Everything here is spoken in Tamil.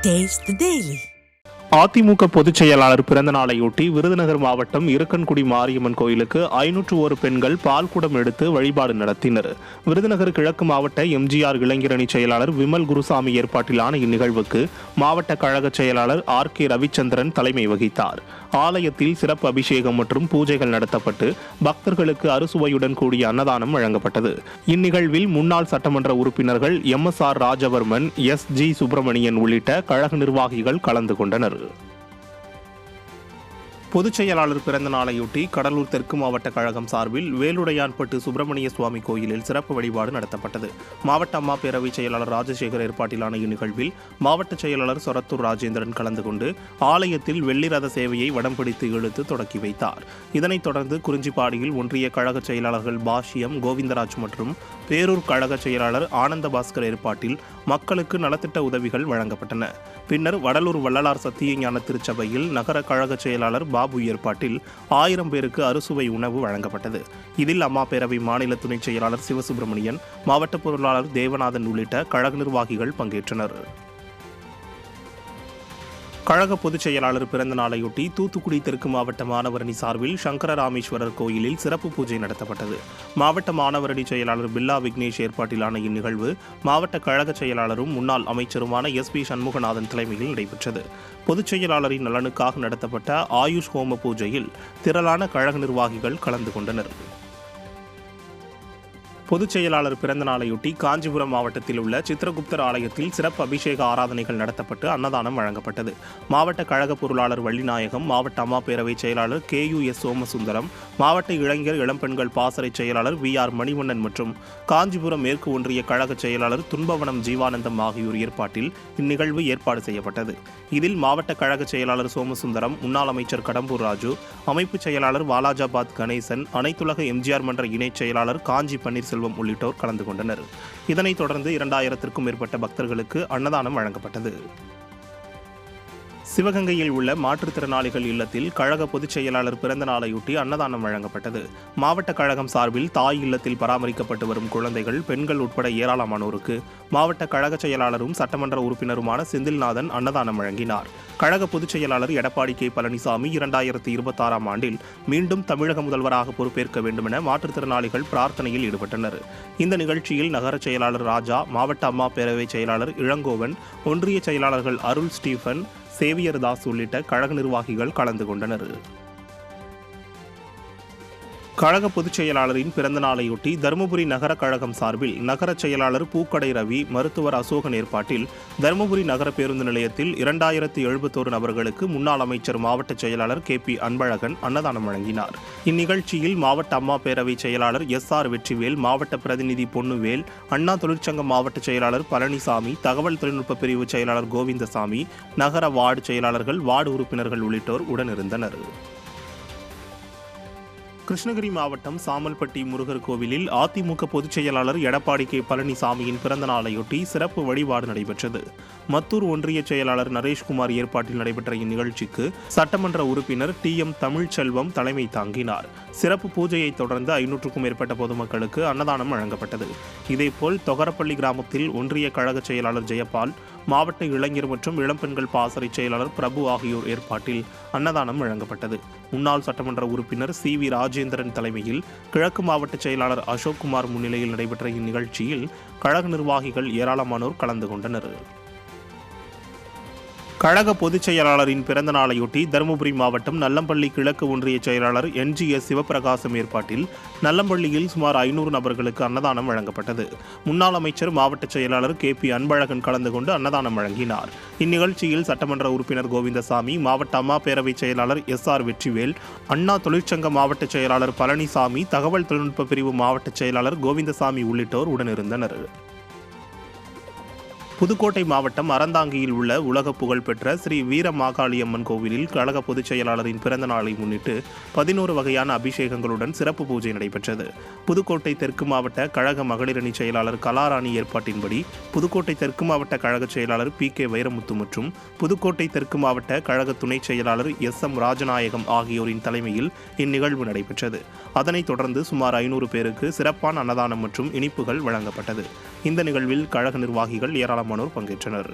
Taste the Daily. அதிமுக பொதுச் செயலாளர் பிறந்த நாளையொட்டி விருதுநகர் மாவட்டம் இருக்கன்குடி மாரியம்மன் கோயிலுக்கு 501 பெண்கள் பால்குடம் எடுத்து வழிபாடு நடத்தினர். விருதுநகர் கிழக்கு மாவட்ட எம்ஜிஆர் இளைஞரணி செயலாளர் விமல் குருசாமி ஏற்பாட்டிலான இந்நிகழ்வுக்கு மாவட்ட கழக செயலாளர் RK ரவிச்சந்திரன் தலைமை வகித்தார். ஆலயத்தில் சிறப்பு அபிஷேகம் மற்றும் பூஜைகள் நடத்தப்பட்டு பக்தர்களுக்கு அறுசுவையுடன் கூடிய அன்னதானம் வழங்கப்பட்டது. இந்நிகழ்வில் முன்னாள் சட்டமன்ற உறுப்பினர்கள் MSR ராஜவர்மன், SG சுப்பிரமணியன் உள்ளிட்ட கழக நிர்வாகிகள் கலந்து கொண்டனர். பொதுச் செயலாளர் பிறந்த நாளையொட்டி கடலூர் தெற்கு மாவட்ட கழகம் சார்பில் வேலுடையான்பட்டு சுப்பிரமணிய சுவாமி கோயிலில் சிறப்பு வழிபாடு நடத்தப்பட்டது. மாவட்ட அம்மா பேரவை செயலாளர் ராஜசேகர் ஏற்பாட்டிலான இந்நிகழ்வில் மாவட்ட செயலாளர் சொரத்தூர் ராஜேந்திரன் கலந்து கொண்டு ஆலயத்தில் வெள்ளி ரத சேவையை வடம் பிடித்து இழுத்து தொடக்கி வைத்தார். இதனைத் தொடர்ந்து குறிஞ்சிப்பாடியில் ஒன்றிய கழக செயலாளர்கள் பாஷ்யம், கோவிந்தராஜ் மற்றும் பேரூர் கழக செயலாளர் ஆனந்த பாஸ்கர் ஏற்பாட்டில் மக்களுக்கு நலத்திட்ட உதவிகள் வழங்கப்பட்டன. பின்னர் வடலூர் வள்ளலார் சத்தியஞான திருச்சபையில் நகர கழக செயலாளர் பாபு ஏற்பாட்டில் 1000 பேருக்கு அறுசுவை உணவு வழங்கப்பட்டது. இதில் அம்மா பேரவை மாநில துணைச் செயலாளர் சிவசுப்பிரமணியன், மாவட்ட பொருளாளர் தேவநாதன் உள்ளிட்ட கழக நிர்வாகிகள் பங்கேற்றனர். கழக பொதுச் செயலாளர் பிறந்த நாளையொட்டி தூத்துக்குடி தெற்கு மாவட்ட மாணவரணி சார்பில் சங்கரராமேஸ்வரர் கோயிலில் சிறப்பு பூஜை நடத்தப்பட்டது. மாவட்ட மாணவரணி செயலாளர் பில்லா விக்னேஷ் ஏற்பாட்டிலான இந்நிகழ்வு மாவட்ட கழக செயலாளரும் முன்னாள் அமைச்சருமான SP சண்முகநாதன் தலைமையில் நடைபெற்றது. பொதுச் செயலாளரின் நலனுக்காக நடத்தப்பட்ட ஆயுஷ் ஹோம பூஜையில் திரளான கழக நிர்வாகிகள் கலந்து கொண்டனர். பொதுச் செயலாளர் பிறந்த நாளையொட்டி காஞ்சிபுரம் மாவட்டத்தில் உள்ள சித்திரகுப்தர் ஆலயத்தில் சிறப்பு அபிஷேக ஆராதனைகள் நடத்தப்பட்டு அன்னதானம் வழங்கப்பட்டது. மாவட்ட கழக பொருளாளர் வள்ளிநாயகம், மாவட்ட அம்மா பேரவை செயலாளர் KUS சோமசுந்தரம், மாவட்ட இளைஞர் இளம்பெண்கள் பாசறை செயலாளர் VR மணிவண்ணன் மற்றும் காஞ்சிபுரம் மேற்கு ஒன்றிய கழக செயலாளர் துன்பவனம் ஜீவானந்தம் ஆகியோர் ஏற்பாட்டில் இந்நிகழ்வு ஏற்பாடு செய்யப்பட்டது. இதில் மாவட்ட கழக செயலாளர் சோமசுந்தரம், முன்னாள் அமைச்சர் கடம்பூர் ராஜு, அமைப்பு செயலாளர் வாலாஜாபாத் கணேசன், அனைத்துலக எம்ஜிஆர் மன்ற இணைச் செயலாளர் காஞ்சி பன்னீர்செல்வம் உள்ளிட்டோர் கலந்து கொண்டனர். இதனைத் தொடர்ந்து 2000க்கும் மேற்பட்ட பக்தர்களுக்கு அன்னதானம் வழங்கப்பட்டது. சிவகங்கையில் உள்ள மாற்றுத்திறனாளிகள் இல்லத்தில் கழக பொதுச் செயலாளர் பிறந்த நாளையொட்டி அன்னதானம் வழங்கப்பட்டது. மாவட்ட கழகம் சார்பில் தாய் இல்லத்தில் பராமரிக்கப்பட்டு வரும் குழந்தைகள், பெண்கள் உட்பட ஏராளமானோருக்கு மாவட்ட கழக செயலாளரும் சட்டமன்ற உறுப்பினருமான செந்தில்நாதன் அன்னதானம் வழங்கினார். கழக பொதுச் செயலாளர் எடப்பாடி K பழனிசாமி 2026ஆம் ஆண்டில் மீண்டும் தமிழக முதல்வராக பொறுப்பேற்க வேண்டுமென மாற்றுத்திறனாளிகள் பிரார்த்தனையில் ஈடுபட்டனர். இந்த நிகழ்ச்சியில் நகர செயலாளர் ராஜா, மாவட்ட அம்மா பேரவை செயலாளர் இளங்கோவன், ஒன்றிய செயலாளர்கள் அருள் ஸ்டீபன், சேவியர் தாஸ் உள்ளிட்ட கழக நிர்வாகிகள் கலந்து கொண்டனர். கழக பொதுச் செயலாளரின் பிறந்த நாளையொட்டி தருமபுரி நகர கழகம் சார்பில் நகர செயலாளர் பூக்கடை ரவி, மருத்துவர் அசோகன் ஏற்பாட்டில் தருமபுரி நகர பேருந்து நிலையத்தில் 2071 நபர்களுக்கு முன்னாள் அமைச்சர் மாவட்ட செயலாளர் KP அன்பழகன் அன்னதானம் வழங்கினார். இந்நிகழ்ச்சியில் மாவட்ட அம்மா பேரவை செயலாளர் SR வெற்றிவேல், மாவட்ட பிரதிநிதி பொன்னுவேல், அண்ணா தொழிற்சங்க மாவட்ட செயலாளர் பழனிசாமி, தகவல் தொழில்நுட்ப பிரிவு செயலாளர் கோவிந்தசாமி, நகர வார்டு செயலாளர்கள், வார்டு உறுப்பினர்கள் உள்ளிட்டோர் உடனிருந்தனர். கிருஷ்ணகிரி மாவட்டம் சாமல்பட்டி முருகர் கோவிலில் அதிமுக பொதுச் செயலாளர் எடப்பாடி K பழனிசாமியின் பிறந்த நாளையொட்டி சிறப்பு வழிபாடு நடைபெற்றது. மத்தூர் ஒன்றிய செயலாளர் நரேஷ்குமார் ஏற்பாட்டில் நடைபெற்ற இந்நிகழ்ச்சிக்கு சட்டமன்ற உறுப்பினர் TM தமிழ்ச்செல்வம் தலைமை தாங்கினார். சிறப்பு பூஜையை தொடர்ந்து 500க்கும் மேற்பட்ட பொதுமக்களுக்கு அன்னதானம் வழங்கப்பட்டது. இதேபோல் தொகரப்பள்ளி கிராமத்தில் ஒன்றிய கழக செயலாளர் ஜெயபால், மாவட்ட இளைஞர் மற்றும் இளம்பெண்கள் பாசறை செயலாளர் பிரபு ஆகியோர் ஏற்பாட்டில் அன்னதானம் வழங்கப்பட்டது. முன்னாள் சட்டமன்ற உறுப்பினர் CV ராஜேந்திரன் தலைமையில் கிழக்கு மாவட்ட செயலாளர் அசோக்குமார் முன்னிலையில் நடைபெற்ற இந்நிகழ்ச்சியில் கழக நிர்வாகிகள் ஏராளமானோர் கலந்து கொண்டனர். கழக பொதுச் செயலாளரின் பிறந்த நாளையொட்டி தருமபுரி மாவட்டம் நல்லம்பள்ளி கிழக்கு ஒன்றிய செயலாளர் NGS சிவபிரகாசம் ஏற்பாட்டில் நல்லம்பள்ளியில் சுமார் 500 நபர்களுக்கு அன்னதானம் வழங்கப்பட்டது. முன்னாள் அமைச்சர் மாவட்ட செயலாளர் KP அன்பழகன் கலந்து கொண்டு அன்னதானம் வழங்கினார். இந்நிகழ்ச்சியில் சட்டமன்ற உறுப்பினர் கோவிந்தசாமி, மாவட்ட அம்மா பேரவை செயலாளர் SR வெற்றிவேல், அண்ணா தொழிற்சங்க மாவட்ட செயலாளர் பழனிசாமி, தகவல் தொழில்நுட்ப பிரிவு மாவட்ட செயலாளர் கோவிந்தசாமி உள்ளிட்டோர் உடனிருந்தனர். புதுக்கோட்டை மாவட்டம் அறந்தாங்கியில் உள்ள உலக புகழ்பெற்ற ஸ்ரீ வீரமாகாளியம்மன் கோவிலில் கழக பொதுச் செயலாளரின் பிறந்த நாளை முன்னிட்டு 11 வகையான அபிஷேகங்களுடன் சிறப்பு பூஜை நடைபெற்றது. புதுக்கோட்டை தெற்கு மாவட்ட கழக மகளிரணி செயலாளர் கலாராணி ஏற்பாட்டின்படி புதுக்கோட்டை தெற்கு மாவட்ட கழக செயலாளர் PK வைரமுத்து மற்றும் புதுக்கோட்டை தெற்கு மாவட்ட கழக துணை செயலாளர் SM ராஜநாயகம் ஆகியோரின் தலைமையில் இந்நிகழ்வு நடைபெற்றது. அதனைத் தொடர்ந்து சுமார் 500 பேருக்கு சிறப்பான அன்னதானம் மற்றும் இனிப்புகள் வழங்கப்பட்டது. இந்த நிகழ்வில் கழக நிர்வாகிகள் ஏராளமானோர் பங்கேற்றனர்.